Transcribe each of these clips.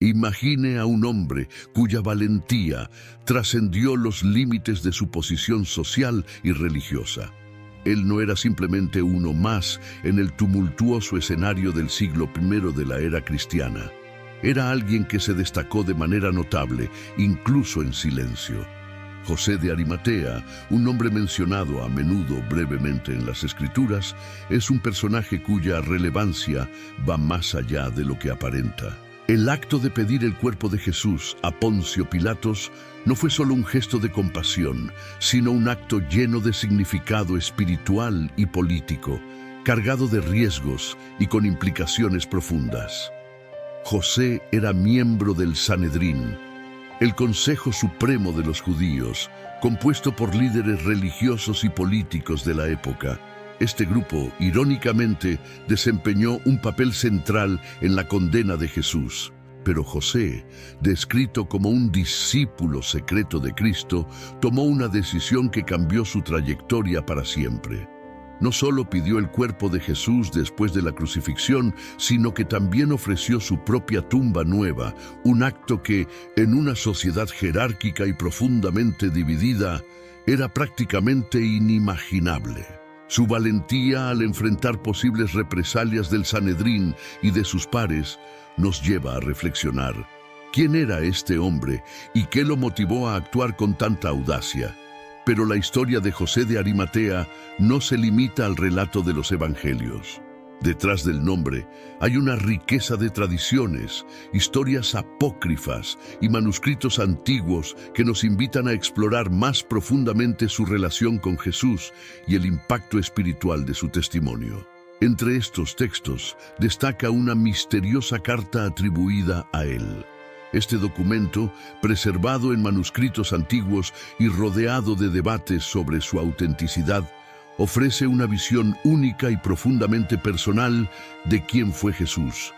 Imagine a un hombre cuya valentía trascendió los límites de su posición social y religiosa. Él no era simplemente uno más en el tumultuoso escenario del siglo I de la era cristiana. Era alguien que se destacó de manera notable, incluso en silencio. José de Arimatea, un nombre mencionado a menudo brevemente en las Escrituras, es un personaje cuya relevancia va más allá de lo que aparenta. El acto de pedir el cuerpo de Jesús a Poncio Pilatos no fue solo un gesto de compasión, sino un acto lleno de significado espiritual y político, cargado de riesgos y con implicaciones profundas. José era miembro del Sanedrín, el Consejo Supremo de los Judíos, compuesto por líderes religiosos y políticos de la época. Este grupo, irónicamente, desempeñó un papel central en la condena de Jesús. Pero José, descrito como un discípulo secreto de Cristo, tomó una decisión que cambió su trayectoria para siempre. No solo pidió el cuerpo de Jesús después de la crucifixión, sino que también ofreció su propia tumba nueva, un acto que, en una sociedad jerárquica y profundamente dividida, era prácticamente inimaginable. Su valentía al enfrentar posibles represalias del Sanedrín y de sus pares nos lleva a reflexionar. ¿Quién era este hombre y qué lo motivó a actuar con tanta audacia? Pero la historia de José de Arimatea no se limita al relato de los evangelios. Detrás del nombre hay una riqueza de tradiciones, historias apócrifas y manuscritos antiguos que nos invitan a explorar más profundamente su relación con Jesús y el impacto espiritual de su testimonio. Entre estos textos destaca una misteriosa carta atribuida a él. Este documento, preservado en manuscritos antiguos y rodeado de debates sobre su autenticidad, ofrece una visión única y profundamente personal de quién fue Jesús.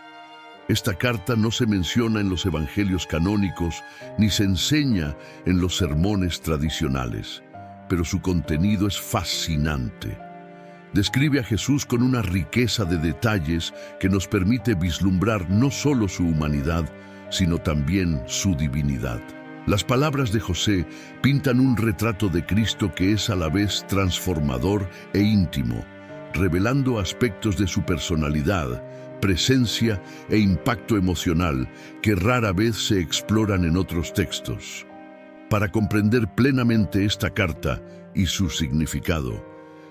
Esta carta no se menciona en los evangelios canónicos ni se enseña en los sermones tradicionales, pero su contenido es fascinante. Describe a Jesús con una riqueza de detalles que nos permite vislumbrar no solo su humanidad, sino también su divinidad. Las palabras de José pintan un retrato de Cristo que es a la vez transformador e íntimo, revelando aspectos de su personalidad, presencia e impacto emocional que rara vez se exploran en otros textos. Para comprender plenamente esta carta y su significado,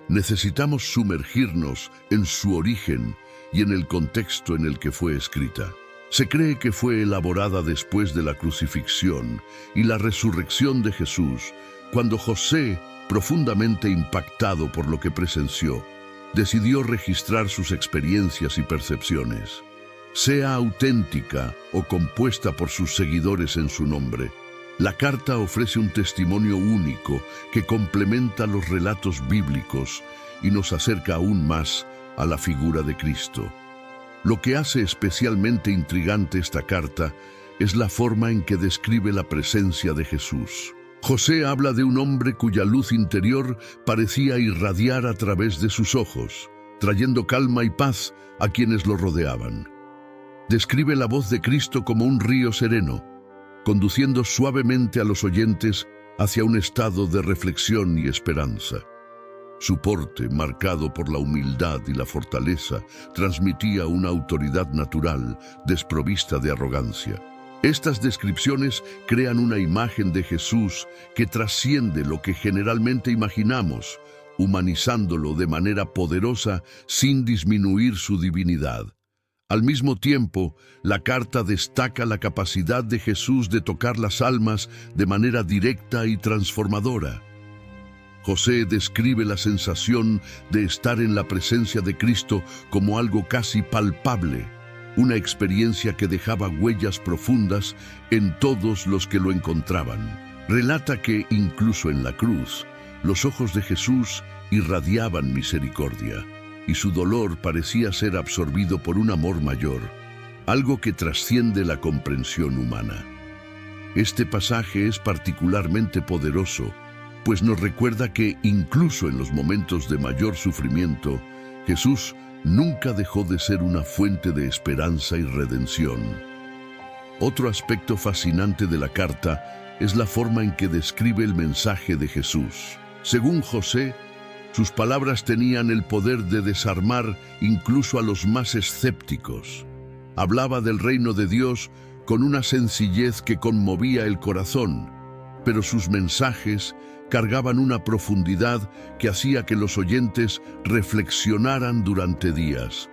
necesitamos sumergirnos en su origen y en el contexto en el que fue escrita. Se cree que fue elaborada después de la crucifixión y la resurrección de Jesús, cuando José, profundamente impactado por lo que presenció, decidió registrar sus experiencias y percepciones. Sea auténtica o compuesta por sus seguidores en su nombre, la carta ofrece un testimonio único que complementa los relatos bíblicos y nos acerca aún más a la figura de Cristo. Lo que hace especialmente intrigante esta carta es la forma en que describe la presencia de Jesús. José habla de un hombre cuya luz interior parecía irradiar a través de sus ojos, trayendo calma y paz a quienes lo rodeaban. Describe la voz de Cristo como un río sereno, conduciendo suavemente a los oyentes hacia un estado de reflexión y esperanza. Su porte, marcado por la humildad y la fortaleza, transmitía una autoridad natural, desprovista de arrogancia. Estas descripciones crean una imagen de Jesús que trasciende lo que generalmente imaginamos, humanizándolo de manera poderosa sin disminuir su divinidad. Al mismo tiempo, la carta destaca la capacidad de Jesús de tocar las almas de manera directa y transformadora. José describe la sensación de estar en la presencia de Cristo como algo casi palpable, una experiencia que dejaba huellas profundas en todos los que lo encontraban. Relata que, incluso en la cruz, los ojos de Jesús irradiaban misericordia, y su dolor parecía ser absorbido por un amor mayor, algo que trasciende la comprensión humana. Este pasaje es particularmente poderoso, pues nos recuerda que, incluso en los momentos de mayor sufrimiento, Jesús nunca dejó de ser una fuente de esperanza y redención. Otro aspecto fascinante de la carta es la forma en que describe el mensaje de Jesús. Según José, sus palabras tenían el poder de desarmar incluso a los más escépticos. Hablaba del reino de Dios con una sencillez que conmovía el corazón, pero sus mensajes cargaban una profundidad que hacía que los oyentes reflexionaran durante días.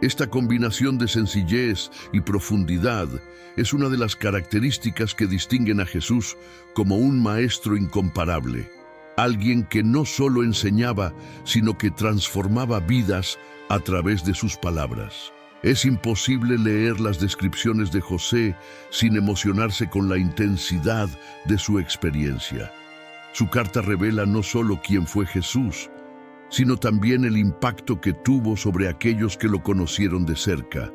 Esta combinación de sencillez y profundidad es una de las características que distinguen a Jesús como un maestro incomparable, alguien que no solo enseñaba, sino que transformaba vidas a través de sus palabras. Es imposible leer las descripciones de José sin emocionarse con la intensidad de su experiencia. Su carta revela no solo quién fue Jesús, sino también el impacto que tuvo sobre aquellos que lo conocieron de cerca.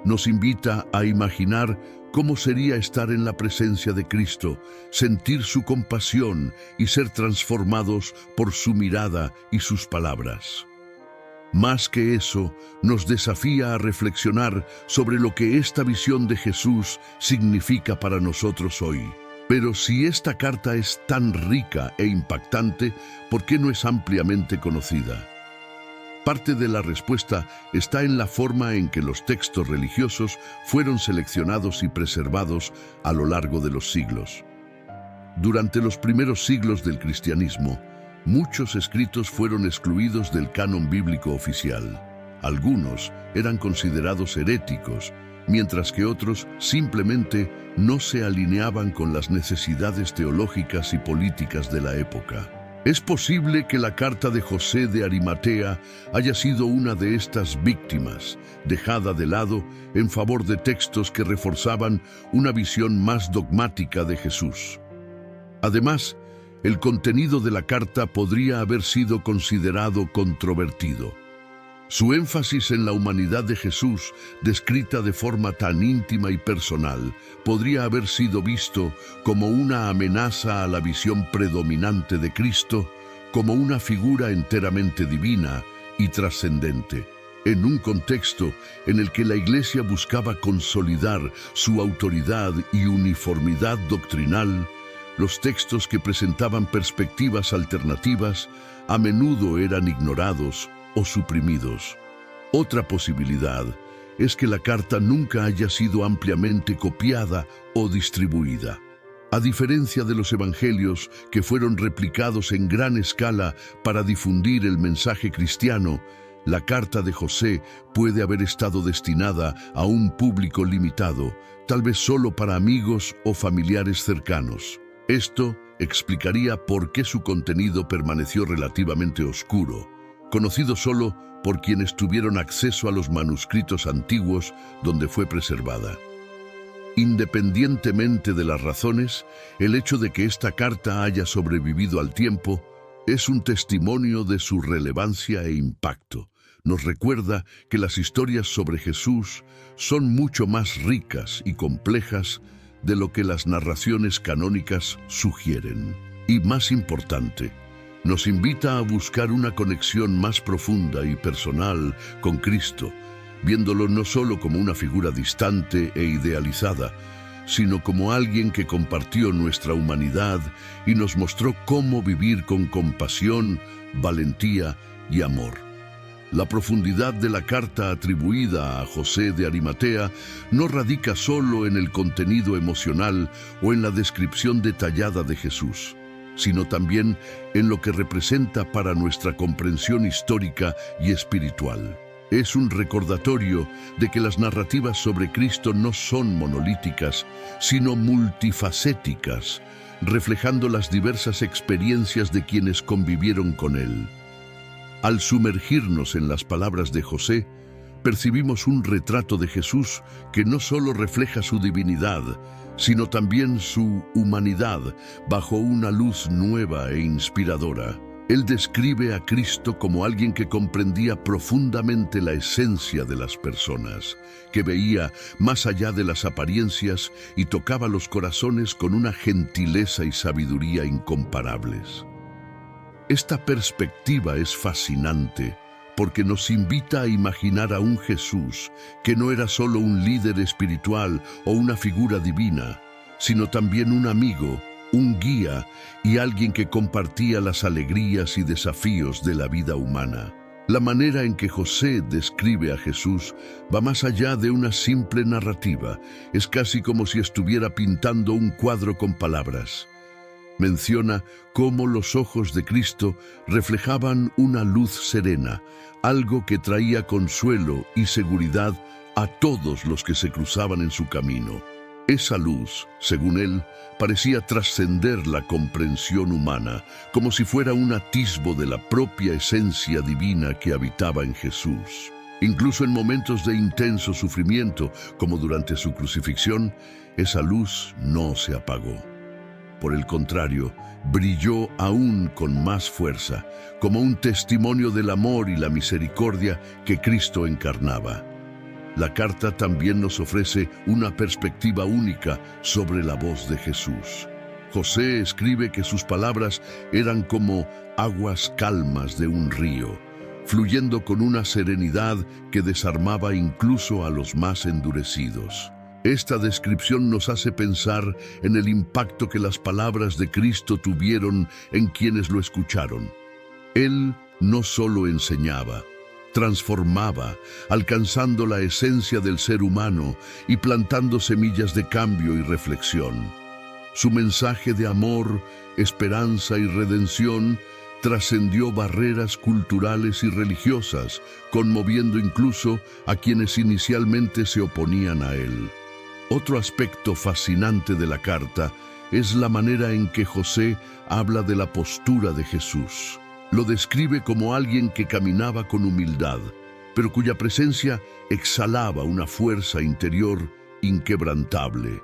Nos invita a imaginar cómo sería estar en la presencia de Cristo, sentir su compasión y ser transformados por su mirada y sus palabras. Más que eso, nos desafía a reflexionar sobre lo que esta visión de Jesús significa para nosotros hoy. Pero si esta carta es tan rica e impactante, ¿por qué no es ampliamente conocida? Parte de la respuesta está en la forma en que los textos religiosos fueron seleccionados y preservados a lo largo de los siglos. Durante los primeros siglos del cristianismo, muchos escritos fueron excluidos del canon bíblico oficial. Algunos eran considerados heréticos, mientras que otros simplemente no se alineaban con las necesidades teológicas y políticas de la época. Es posible que la carta de José de Arimatea haya sido una de estas víctimas, dejada de lado en favor de textos que reforzaban una visión más dogmática de Jesús. Además, el contenido de la carta podría haber sido considerado controvertido. Su énfasis en la humanidad de Jesús, descrita de forma tan íntima y personal, podría haber sido visto como una amenaza a la visión predominante de Cristo, como una figura enteramente divina y trascendente, en un contexto en el que la Iglesia buscaba consolidar su autoridad y uniformidad doctrinal. Los textos que presentaban perspectivas alternativas a menudo eran ignorados o suprimidos. Otra posibilidad es que la carta nunca haya sido ampliamente copiada o distribuida. A diferencia de los evangelios que fueron replicados en gran escala para difundir el mensaje cristiano, la carta de José puede haber estado destinada a un público limitado, tal vez solo para amigos o familiares cercanos. Esto explicaría por qué su contenido permaneció relativamente oscuro, conocido solo por quienes tuvieron acceso a los manuscritos antiguos donde fue preservada. Independientemente de las razones, el hecho de que esta carta haya sobrevivido al tiempo es un testimonio de su relevancia e impacto. Nos recuerda que las historias sobre Jesús son mucho más ricas y complejas de lo que las narraciones canónicas sugieren. Y más importante, nos invita a buscar una conexión más profunda y personal con Cristo, viéndolo no solo como una figura distante e idealizada, sino como alguien que compartió nuestra humanidad y nos mostró cómo vivir con compasión, valentía y amor. La profundidad de la carta atribuida a José de Arimatea no radica solo en el contenido emocional o en la descripción detallada de Jesús, sino también en lo que representa para nuestra comprensión histórica y espiritual. Es un recordatorio de que las narrativas sobre Cristo no son monolíticas, sino multifacéticas, reflejando las diversas experiencias de quienes convivieron con Él. Al sumergirnos en las palabras de José, percibimos un retrato de Jesús que no solo refleja su divinidad, sino también su humanidad bajo una luz nueva e inspiradora. Él describe a Cristo como alguien que comprendía profundamente la esencia de las personas, que veía más allá de las apariencias y tocaba los corazones con una gentileza y sabiduría incomparables. Esta perspectiva es fascinante porque nos invita a imaginar a un Jesús que no era solo un líder espiritual o una figura divina, sino también un amigo, un guía y alguien que compartía las alegrías y desafíos de la vida humana. La manera en que José describe a Jesús va más allá de una simple narrativa. Es casi como si estuviera pintando un cuadro con palabras. Menciona cómo los ojos de Cristo reflejaban una luz serena, algo que traía consuelo y seguridad a todos los que se cruzaban en su camino. Esa luz, según él, parecía trascender la comprensión humana, como si fuera un atisbo de la propia esencia divina que habitaba en Jesús. Incluso en momentos de intenso sufrimiento, como durante su crucifixión, esa luz no se apagó. Por el contrario, brilló aún con más fuerza, como un testimonio del amor y la misericordia que Cristo encarnaba. La carta también nos ofrece una perspectiva única sobre la voz de Jesús. José escribe que sus palabras eran como aguas calmas de un río, fluyendo con una serenidad que desarmaba incluso a los más endurecidos. Esta descripción nos hace pensar en el impacto que las palabras de Cristo tuvieron en quienes lo escucharon. Él no solo enseñaba, transformaba, alcanzando la esencia del ser humano y plantando semillas de cambio y reflexión. Su mensaje de amor, esperanza y redención trascendió barreras culturales y religiosas, conmoviendo incluso a quienes inicialmente se oponían a él. Otro aspecto fascinante de la carta es la manera en que José habla de la postura de Jesús. Lo describe como alguien que caminaba con humildad, pero cuya presencia exhalaba una fuerza interior inquebrantable.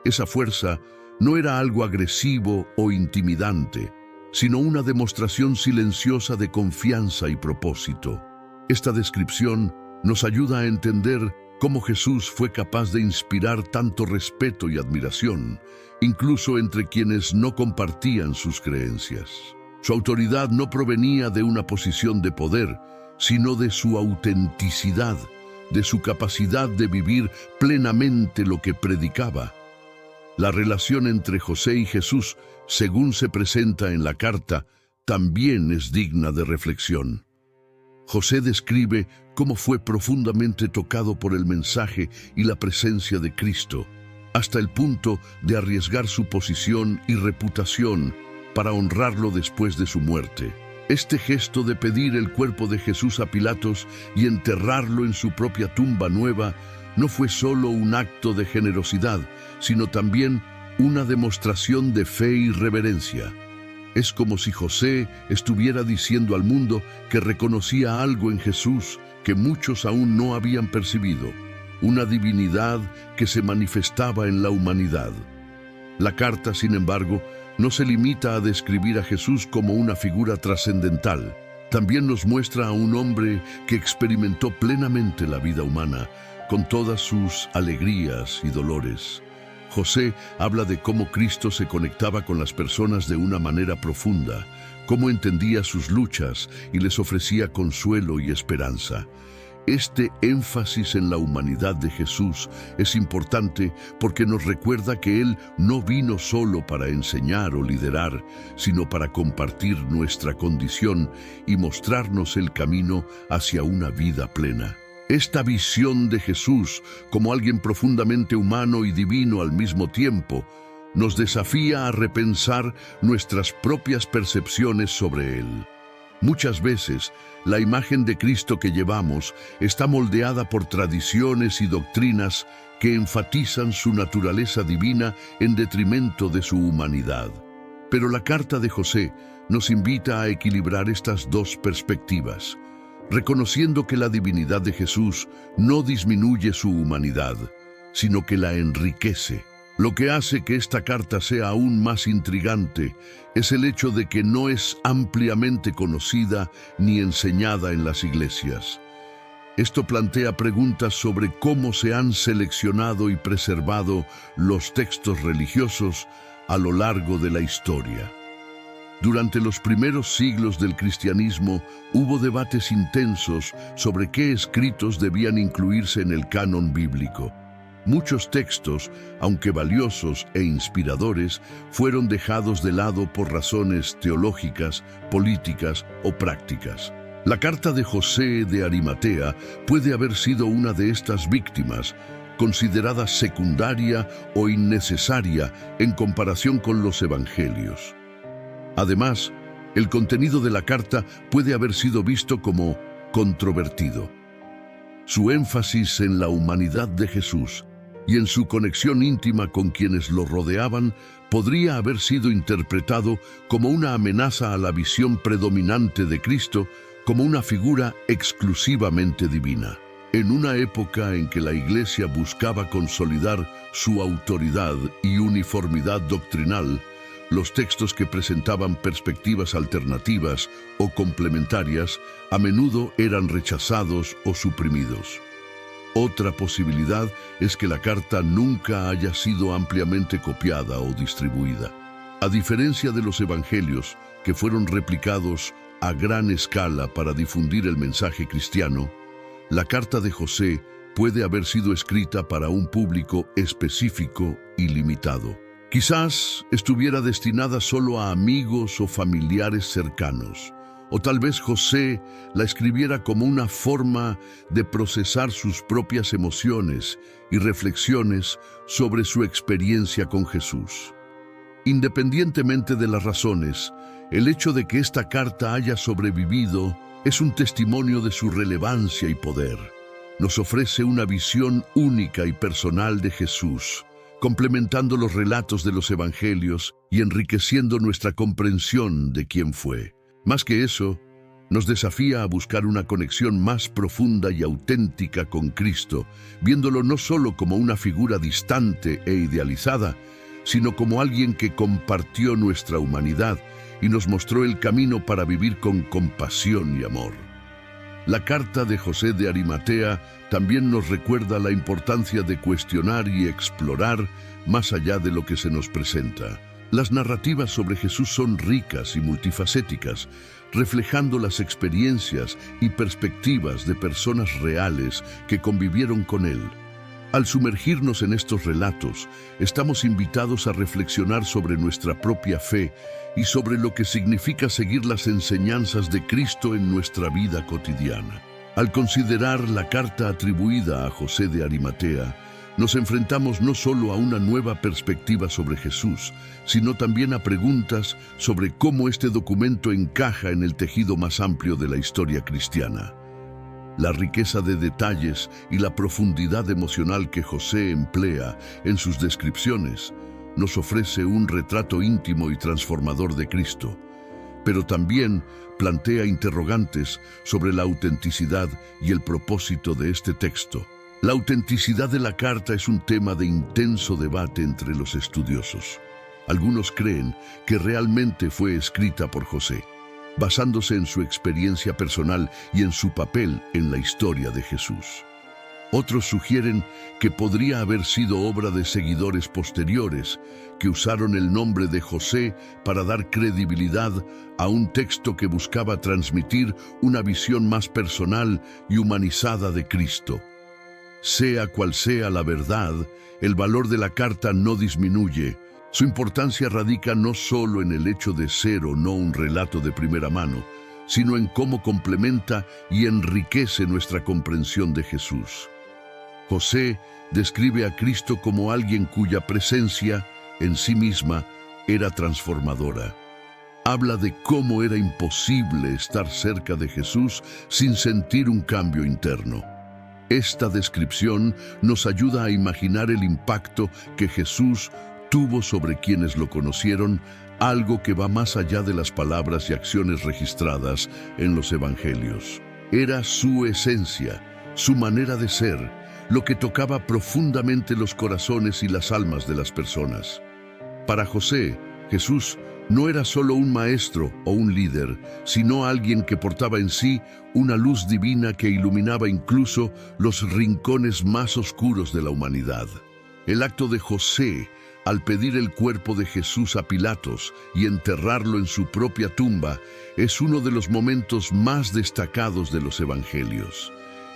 Esa fuerza no era algo agresivo o intimidante, sino una demostración silenciosa de confianza y propósito. Esta descripción nos ayuda a entender cómo Jesús fue capaz de inspirar tanto respeto y admiración, incluso entre quienes no compartían sus creencias. Su autoridad no provenía de una posición de poder, sino de su autenticidad, de su capacidad de vivir plenamente lo que predicaba. La relación entre José y Jesús, según se presenta en la carta, también es digna de reflexión. José describe cómo fue profundamente tocado por el mensaje y la presencia de Cristo, hasta el punto de arriesgar su posición y reputación para honrarlo después de su muerte. Este gesto de pedir el cuerpo de Jesús a Pilatos y enterrarlo en su propia tumba nueva no fue solo un acto de generosidad, sino también una demostración de fe y reverencia. Es como si José estuviera diciendo al mundo que reconocía algo en Jesús que muchos aún no habían percibido, una divinidad que se manifestaba en la humanidad. La carta, sin embargo, no se limita a describir a Jesús como una figura trascendental. También nos muestra a un hombre que experimentó plenamente la vida humana, con todas sus alegrías y dolores. José habla de cómo Cristo se conectaba con las personas de una manera profunda, cómo entendía sus luchas y les ofrecía consuelo y esperanza. Este énfasis en la humanidad de Jesús es importante porque nos recuerda que Él no vino solo para enseñar o liderar, sino para compartir nuestra condición y mostrarnos el camino hacia una vida plena. Esta visión de Jesús como alguien profundamente humano y divino al mismo tiempo nos desafía a repensar nuestras propias percepciones sobre Él. Muchas veces, la imagen de Cristo que llevamos está moldeada por tradiciones y doctrinas que enfatizan su naturaleza divina en detrimento de su humanidad. Pero la carta de José nos invita a equilibrar estas dos perspectivas, reconociendo que la divinidad de Jesús no disminuye su humanidad, sino que la enriquece. Lo que hace que esta carta sea aún más intrigante es el hecho de que no es ampliamente conocida ni enseñada en las iglesias. Esto plantea preguntas sobre cómo se han seleccionado y preservado los textos religiosos a lo largo de la historia. Durante los primeros siglos del cristianismo hubo debates intensos sobre qué escritos debían incluirse en el canon bíblico. Muchos textos, aunque valiosos e inspiradores, fueron dejados de lado por razones teológicas, políticas o prácticas. La carta de José de Arimatea puede haber sido una de estas víctimas, considerada secundaria o innecesaria en comparación con los evangelios. Además, el contenido de la carta puede haber sido visto como controvertido. Su énfasis en la humanidad de Jesús y en su conexión íntima con quienes lo rodeaban podría haber sido interpretado como una amenaza a la visión predominante de Cristo como una figura exclusivamente divina. En una época en que la Iglesia buscaba consolidar su autoridad y uniformidad doctrinal, los textos que presentaban perspectivas alternativas o complementarias a menudo eran rechazados o suprimidos. Otra posibilidad es que la carta nunca haya sido ampliamente copiada o distribuida. A diferencia de los evangelios, que fueron replicados a gran escala para difundir el mensaje cristiano, la carta de José puede haber sido escrita para un público específico y limitado. Quizás estuviera destinada solo a amigos o familiares cercanos, o tal vez José la escribiera como una forma de procesar sus propias emociones y reflexiones sobre su experiencia con Jesús. Independientemente de las razones, el hecho de que esta carta haya sobrevivido es un testimonio de su relevancia y poder. Nos ofrece una visión única y personal de Jesús, complementando los relatos de los evangelios y enriqueciendo nuestra comprensión de quién fue. Más que eso, nos desafía a buscar una conexión más profunda y auténtica con Cristo, viéndolo no solo como una figura distante e idealizada, sino como alguien que compartió nuestra humanidad y nos mostró el camino para vivir con compasión y amor. La carta de José de Arimatea también nos recuerda la importancia de cuestionar y explorar más allá de lo que se nos presenta. Las narrativas sobre Jesús son ricas y multifacéticas, reflejando las experiencias y perspectivas de personas reales que convivieron con él. Al sumergirnos en estos relatos, estamos invitados a reflexionar sobre nuestra propia fe y sobre lo que significa seguir las enseñanzas de Cristo en nuestra vida cotidiana. Al considerar la carta atribuida a José de Arimatea, nos enfrentamos no solo a una nueva perspectiva sobre Jesús, sino también a preguntas sobre cómo este documento encaja en el tejido más amplio de la historia cristiana. La riqueza de detalles y la profundidad emocional que José emplea en sus descripciones nos ofrece un retrato íntimo y transformador de Cristo, pero también plantea interrogantes sobre la autenticidad y el propósito de este texto. La autenticidad de la carta es un tema de intenso debate entre los estudiosos. Algunos creen que realmente fue escrita por José, basándose en su experiencia personal y en su papel en la historia de Jesús. Otros sugieren que podría haber sido obra de seguidores posteriores que usaron el nombre de José para dar credibilidad a un texto que buscaba transmitir una visión más personal y humanizada de Cristo. Sea cual sea la verdad, el valor de la carta no disminuye. Su importancia radica no solo en el hecho de ser o no un relato de primera mano, sino en cómo complementa y enriquece nuestra comprensión de Jesús. José describe a Cristo como alguien cuya presencia en sí misma era transformadora. Habla de cómo era imposible estar cerca de Jesús sin sentir un cambio interno. Esta descripción nos ayuda a imaginar el impacto que Jesús tuvo sobre quienes lo conocieron, algo que va más allá de las palabras y acciones registradas en los evangelios. Era su esencia, su manera de ser, lo que tocaba profundamente los corazones y las almas de las personas. Para José, Jesús no era solo un maestro o un líder, sino alguien que portaba en sí una luz divina que iluminaba incluso los rincones más oscuros de la humanidad. El acto de José al pedir el cuerpo de Jesús a Pilatos y enterrarlo en su propia tumba, es uno de los momentos más destacados de los evangelios.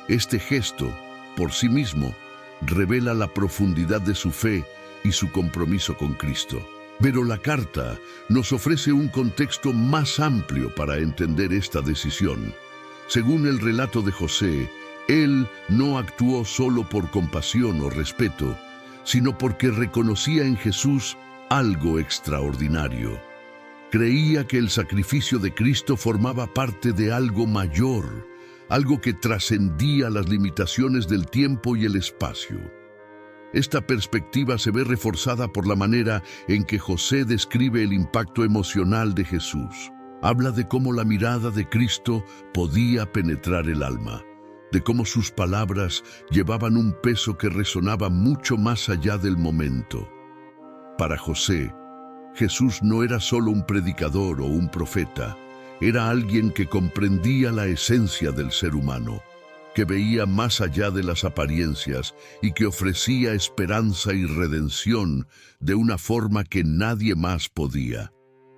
Este gesto, por sí mismo, revela la profundidad de su fe y su compromiso con Cristo. Pero la carta nos ofrece un contexto más amplio para entender esta decisión. Según el relato de José, él no actuó solo por compasión o respeto, sino porque reconocía en Jesús algo extraordinario. Creía que el sacrificio de Cristo formaba parte de algo mayor, algo que trascendía las limitaciones del tiempo y el espacio. Esta perspectiva se ve reforzada por la manera en que José describe el impacto emocional de Jesús. Habla de cómo la mirada de Cristo podía penetrar el alma, de cómo sus palabras llevaban un peso que resonaba mucho más allá del momento. Para José, Jesús no era solo un predicador o un profeta, era alguien que comprendía la esencia del ser humano, que veía más allá de las apariencias y que ofrecía esperanza y redención de una forma que nadie más podía.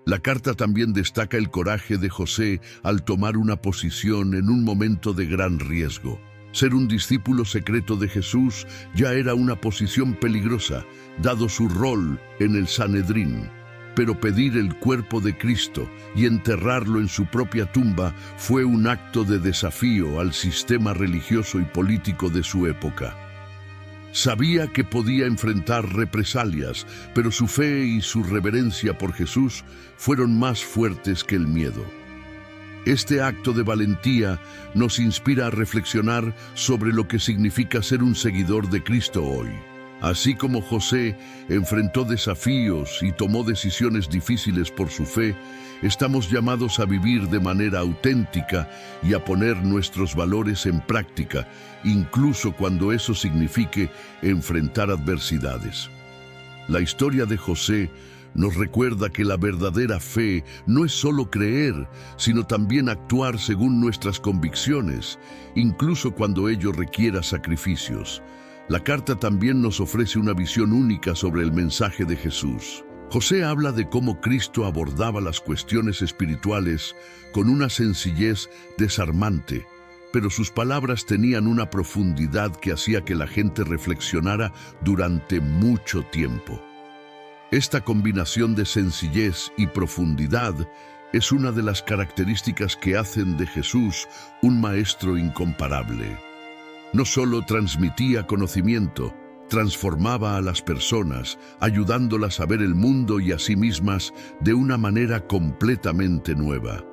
La carta también destaca el coraje de José al tomar una posición en un momento de gran riesgo. Ser un discípulo secreto de Jesús ya era una posición peligrosa, dado su rol en el Sanedrín. Pero pedir el cuerpo de Cristo y enterrarlo en su propia tumba fue un acto de desafío al sistema religioso y político de su época. Sabía que podía enfrentar represalias, pero su fe y su reverencia por Jesús fueron más fuertes que el miedo. Este acto de valentía nos inspira a reflexionar sobre lo que significa ser un seguidor de Cristo hoy. Así como José enfrentó desafíos y tomó decisiones difíciles por su fe, estamos llamados a vivir de manera auténtica y a poner nuestros valores en práctica, incluso cuando eso signifique enfrentar adversidades. La historia de José nos recuerda que la verdadera fe no es solo creer, sino también actuar según nuestras convicciones, incluso cuando ello requiera sacrificios. La carta también nos ofrece una visión única sobre el mensaje de Jesús. José habla de cómo Cristo abordaba las cuestiones espirituales con una sencillez desarmante, pero sus palabras tenían una profundidad que hacía que la gente reflexionara durante mucho tiempo. Esta combinación de sencillez y profundidad es una de las características que hacen de Jesús un maestro incomparable. No solo transmitía conocimiento, transformaba a las personas, ayudándolas a ver el mundo y a sí mismas de una manera completamente nueva.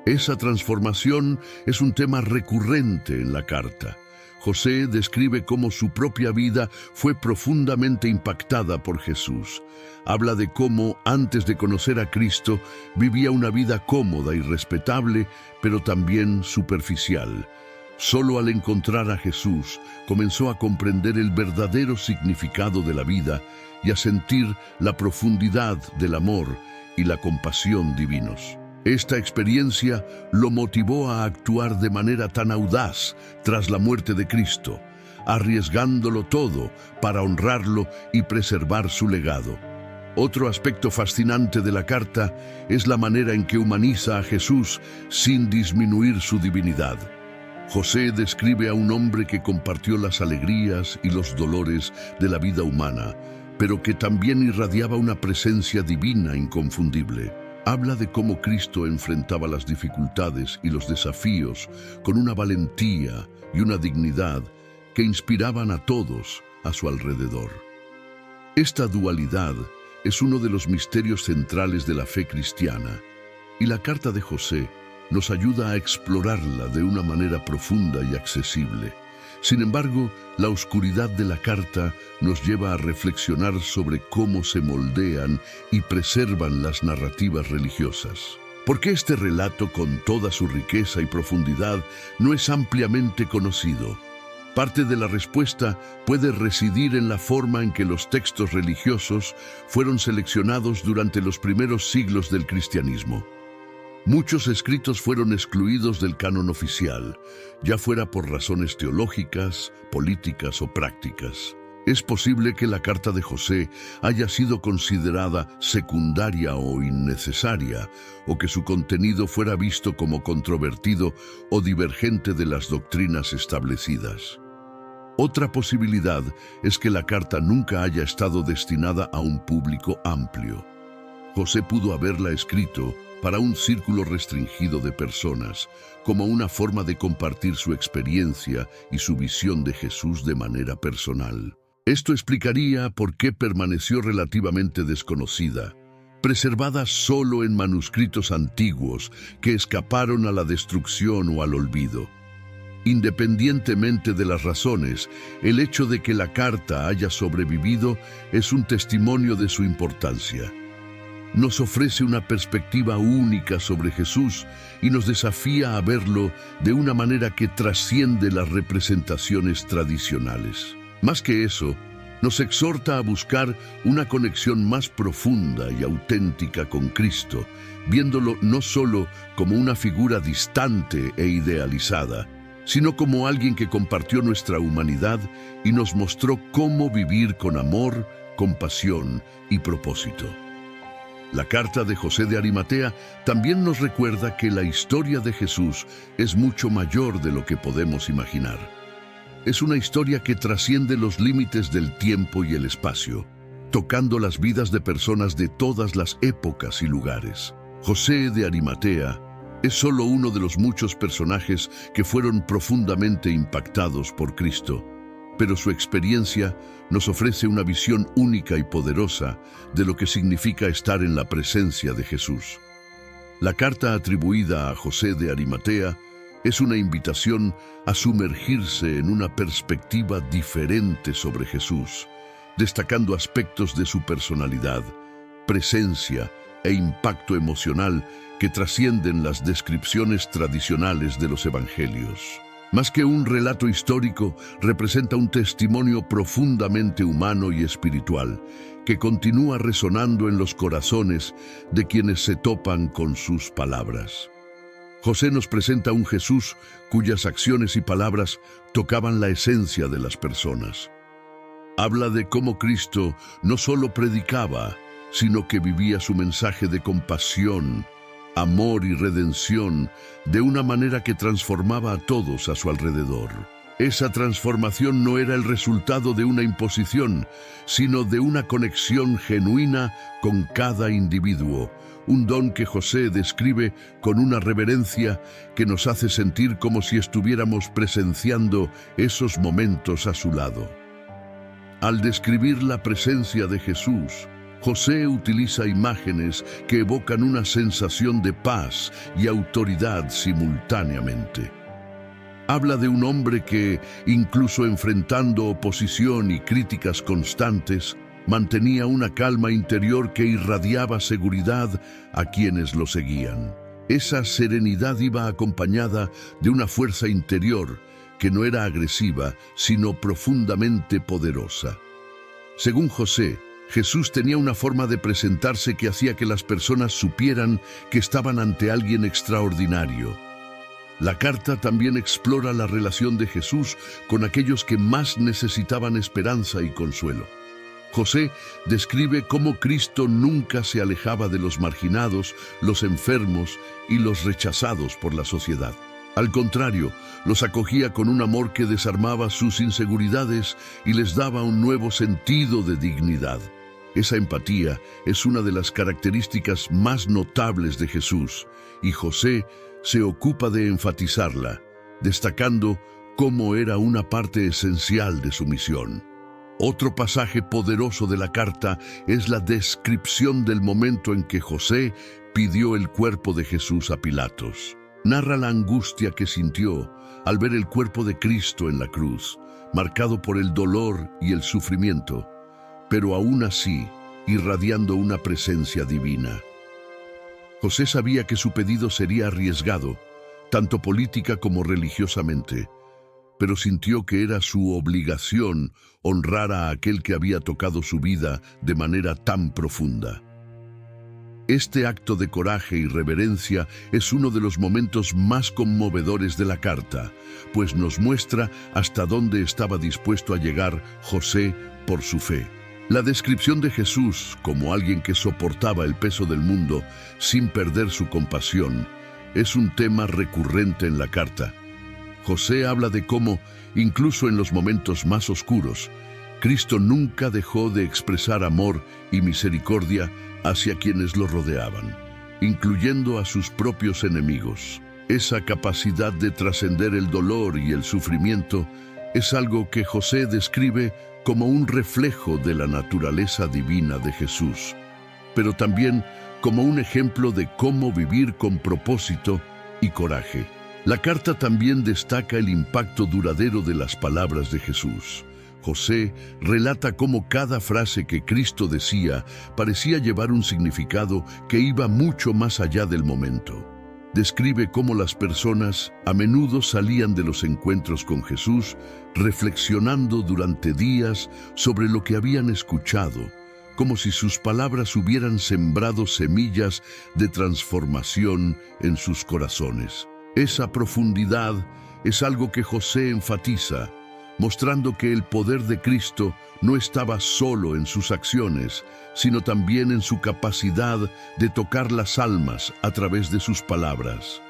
Esa transformación es un tema recurrente en la carta. José describe cómo su propia vida fue profundamente impactada por Jesús. Habla de cómo, antes de conocer a Cristo, vivía una vida cómoda y respetable, pero también superficial. Solo al encontrar a Jesús, comenzó a comprender el verdadero significado de la vida y a sentir la profundidad del amor y la compasión divinos. Esta experiencia lo motivó a actuar de manera tan audaz tras la muerte de Cristo, arriesgándolo todo para honrarlo y preservar su legado. Otro aspecto fascinante de la carta es la manera en que humaniza a Jesús sin disminuir su divinidad. José describe a un hombre que compartió las alegrías y los dolores de la vida humana, pero que también irradiaba una presencia divina inconfundible. Habla de cómo Cristo enfrentaba las dificultades y los desafíos con una valentía y una dignidad que inspiraban a todos a su alrededor. Esta dualidad es uno de los misterios centrales de la fe cristiana, y la carta de José nos ayuda a explorarla de una manera profunda y accesible. Sin embargo, la oscuridad de la carta nos lleva a reflexionar sobre cómo se moldean y preservan las narrativas religiosas. ¿Por qué este relato, con toda su riqueza y profundidad, no es ampliamente conocido? Parte de la respuesta puede residir en la forma en que los textos religiosos fueron seleccionados durante los primeros siglos del cristianismo. Muchos escritos fueron excluidos del canon oficial, ya fuera por razones teológicas, políticas o prácticas. Es posible que la carta de José haya sido considerada secundaria o innecesaria, o que su contenido fuera visto como controvertido o divergente de las doctrinas establecidas. Otra posibilidad es que la carta nunca haya estado destinada a un público amplio. José pudo haberla escrito para un círculo restringido de personas, como una forma de compartir su experiencia y su visión de Jesús de manera personal. Esto explicaría por qué permaneció relativamente desconocida, preservada solo en manuscritos antiguos que escaparon a la destrucción o al olvido. Independientemente de las razones, el hecho de que la carta haya sobrevivido es un testimonio de su importancia. Nos ofrece una perspectiva única sobre Jesús y nos desafía a verlo de una manera que trasciende las representaciones tradicionales. Más que eso, nos exhorta a buscar una conexión más profunda y auténtica con Cristo, viéndolo no solo como una figura distante e idealizada, sino como alguien que compartió nuestra humanidad y nos mostró cómo vivir con amor, compasión y propósito. La carta de José de Arimatea también nos recuerda que la historia de Jesús es mucho mayor de lo que podemos imaginar. Es una historia que trasciende los límites del tiempo y el espacio, tocando las vidas de personas de todas las épocas y lugares. José de Arimatea es solo uno de los muchos personajes que fueron profundamente impactados por Cristo, pero su experiencia nos ofrece una visión única y poderosa de lo que significa estar en la presencia de Jesús. La carta atribuida a José de Arimatea es una invitación a sumergirse en una perspectiva diferente sobre Jesús, destacando aspectos de su personalidad, presencia e impacto emocional que trascienden las descripciones tradicionales de los evangelios. Más que un relato histórico, representa un testimonio profundamente humano y espiritual, que continúa resonando en los corazones de quienes se topan con sus palabras. José nos presenta un Jesús cuyas acciones y palabras tocaban la esencia de las personas. Habla de cómo Cristo no solo predicaba, sino que vivía su mensaje de compasión, amor y redención de una manera que transformaba a todos a su alrededor. Esa transformación no era el resultado de una imposición, sino de una conexión genuina con cada individuo, un don que José describe con una reverencia que nos hace sentir como si estuviéramos presenciando esos momentos a su lado. Al describir la presencia de Jesús, José utiliza imágenes que evocan una sensación de paz y autoridad simultáneamente. Habla de un hombre que, incluso enfrentando oposición y críticas constantes, mantenía una calma interior que irradiaba seguridad a quienes lo seguían. Esa serenidad iba acompañada de una fuerza interior que no era agresiva, sino profundamente poderosa. Según José, Jesús tenía una forma de presentarse que hacía que las personas supieran que estaban ante alguien extraordinario. La carta también explora la relación de Jesús con aquellos que más necesitaban esperanza y consuelo. José describe cómo Cristo nunca se alejaba de los marginados, los enfermos y los rechazados por la sociedad. Al contrario, los acogía con un amor que desarmaba sus inseguridades y les daba un nuevo sentido de dignidad. Esa empatía es una de las características más notables de Jesús, y José se ocupa de enfatizarla, destacando cómo era una parte esencial de su misión. Otro pasaje poderoso de la carta es la descripción del momento en que José pidió el cuerpo de Jesús a Pilatos. Narra la angustia que sintió al ver el cuerpo de Cristo en la cruz, marcado por el dolor y el sufrimiento, pero aún así irradiando una presencia divina. José sabía que su pedido sería arriesgado, tanto política como religiosamente, pero sintió que era su obligación honrar a aquel que había tocado su vida de manera tan profunda. Este acto de coraje y reverencia es uno de los momentos más conmovedores de la carta, pues nos muestra hasta dónde estaba dispuesto a llegar José por su fe. La descripción de Jesús como alguien que soportaba el peso del mundo sin perder su compasión es un tema recurrente en la carta. José habla de cómo, incluso en los momentos más oscuros, Cristo nunca dejó de expresar amor y misericordia hacia quienes lo rodeaban, incluyendo a sus propios enemigos. Esa capacidad de trascender el dolor y el sufrimiento es algo que José describe como un reflejo de la naturaleza divina de Jesús, pero también como un ejemplo de cómo vivir con propósito y coraje. La carta también destaca el impacto duradero de las palabras de Jesús. José relata cómo cada frase que Cristo decía parecía llevar un significado que iba mucho más allá del momento. Describe cómo las personas a menudo salían de los encuentros con Jesús reflexionando durante días sobre lo que habían escuchado, como si sus palabras hubieran sembrado semillas de transformación en sus corazones. Esa profundidad es algo que José enfatiza, mostrando que el poder de Cristo no estaba solo en sus acciones, sino también en su capacidad de tocar las almas a través de sus palabras.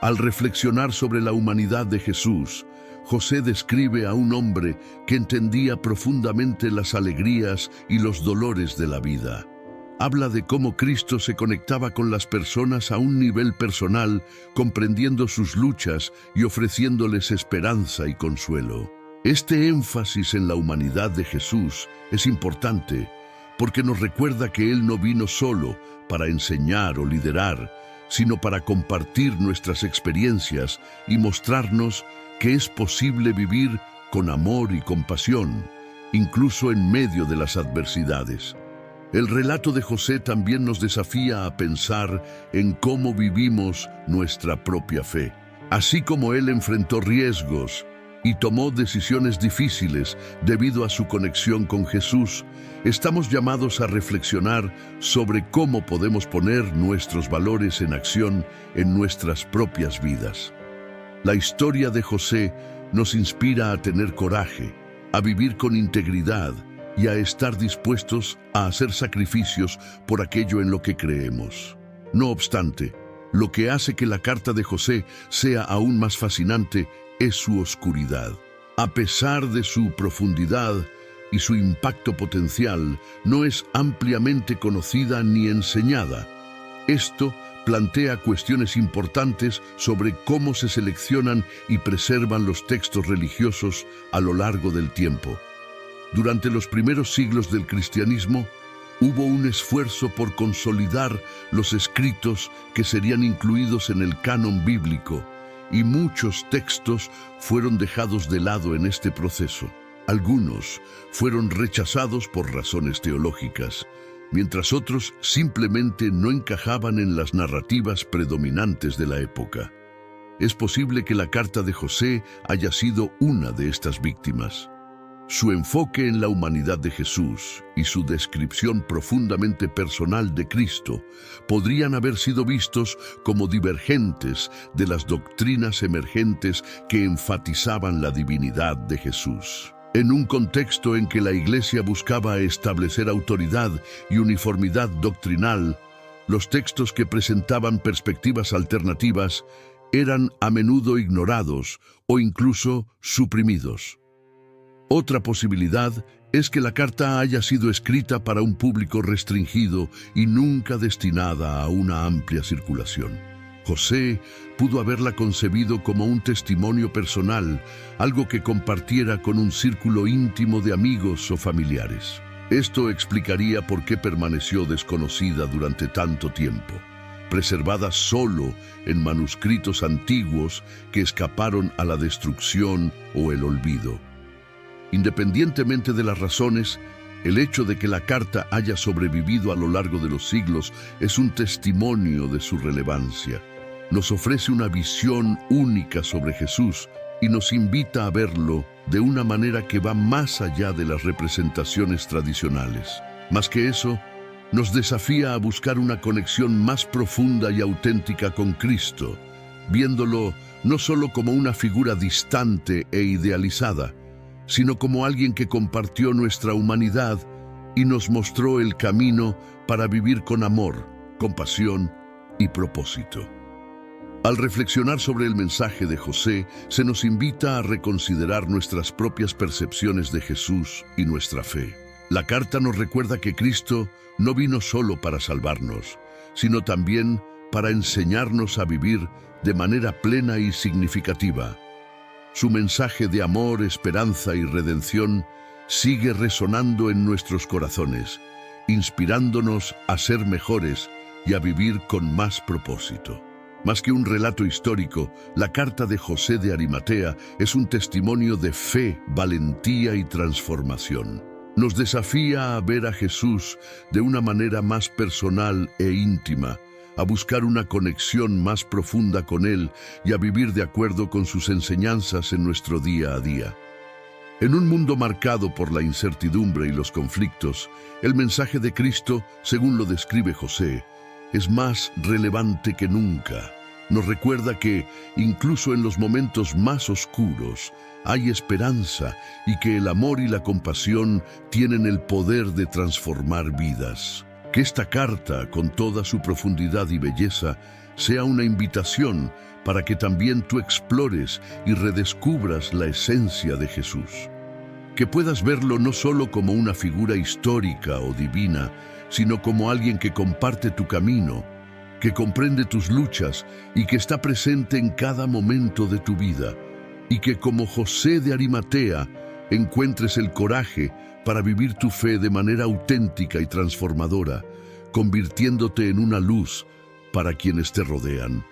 Al reflexionar sobre la humanidad de Jesús, José describe a un hombre que entendía profundamente las alegrías y los dolores de la vida. Habla de cómo Cristo se conectaba con las personas a un nivel personal, comprendiendo sus luchas y ofreciéndoles esperanza y consuelo. Este énfasis en la humanidad de Jesús es importante porque nos recuerda que Él no vino solo para enseñar o liderar, sino para compartir nuestras experiencias y mostrarnos que es posible vivir con amor y compasión, incluso en medio de las adversidades. El relato de José también nos desafía a pensar en cómo vivimos nuestra propia fe. Así como él enfrentó riesgos y tomó decisiones difíciles debido a su conexión con Jesús, estamos llamados a reflexionar sobre cómo podemos poner nuestros valores en acción en nuestras propias vidas. La historia de José nos inspira a tener coraje, a vivir con integridad y a estar dispuestos a hacer sacrificios por aquello en lo que creemos. No obstante, lo que hace que la carta de José sea aún más fascinante es su oscuridad. A pesar de su profundidad y su impacto potencial, no es ampliamente conocida ni enseñada. Esto plantea cuestiones importantes sobre cómo se seleccionan y preservan los textos religiosos a lo largo del tiempo. Durante los primeros siglos del cristianismo, hubo un esfuerzo por consolidar los escritos que serían incluidos en el canon bíblico, y muchos textos fueron dejados de lado en este proceso. Algunos fueron rechazados por razones teológicas, mientras otros simplemente no encajaban en las narrativas predominantes de la época. Es posible que la carta de José haya sido una de estas víctimas. Su enfoque en la humanidad de Jesús y su descripción profundamente personal de Cristo podrían haber sido vistos como divergentes de las doctrinas emergentes que enfatizaban la divinidad de Jesús. En un contexto en que la Iglesia buscaba establecer autoridad y uniformidad doctrinal, los textos que presentaban perspectivas alternativas eran a menudo ignorados o incluso suprimidos. Otra posibilidad es que la carta haya sido escrita para un público restringido y nunca destinada a una amplia circulación. José pudo haberla concebido como un testimonio personal, algo que compartiera con un círculo íntimo de amigos o familiares. Esto explicaría por qué permaneció desconocida durante tanto tiempo, preservada solo en manuscritos antiguos que escaparon a la destrucción o el olvido. Independientemente de las razones, el hecho de que la carta haya sobrevivido a lo largo de los siglos es un testimonio de su relevancia. Nos ofrece una visión única sobre Jesús y nos invita a verlo de una manera que va más allá de las representaciones tradicionales. Más que eso, nos desafía a buscar una conexión más profunda y auténtica con Cristo, viéndolo no solo como una figura distante e idealizada, sino como alguien que compartió nuestra humanidad y nos mostró el camino para vivir con amor, compasión y propósito. Al reflexionar sobre el mensaje de José, se nos invita a reconsiderar nuestras propias percepciones de Jesús y nuestra fe. La carta nos recuerda que Cristo no vino solo para salvarnos, sino también para enseñarnos a vivir de manera plena y significativa. Su mensaje de amor, esperanza y redención sigue resonando en nuestros corazones, inspirándonos a ser mejores y a vivir con más propósito. Más que un relato histórico, la carta de José de Arimatea es un testimonio de fe, valentía y transformación. Nos desafía a ver a Jesús de una manera más personal e íntima, a buscar una conexión más profunda con Él y a vivir de acuerdo con sus enseñanzas en nuestro día a día. En un mundo marcado por la incertidumbre y los conflictos, el mensaje de Cristo, según lo describe José, es más relevante que nunca. Nos recuerda que, incluso en los momentos más oscuros, hay esperanza y que el amor y la compasión tienen el poder de transformar vidas. Que esta carta, con toda su profundidad y belleza, sea una invitación para que también tú explores y redescubras la esencia de Jesús. Que puedas verlo no solo como una figura histórica o divina, sino como alguien que comparte tu camino, que comprende tus luchas y que está presente en cada momento de tu vida, y que como José de Arimatea encuentres el coraje para vivir tu fe de manera auténtica y transformadora, convirtiéndote en una luz para quienes te rodean.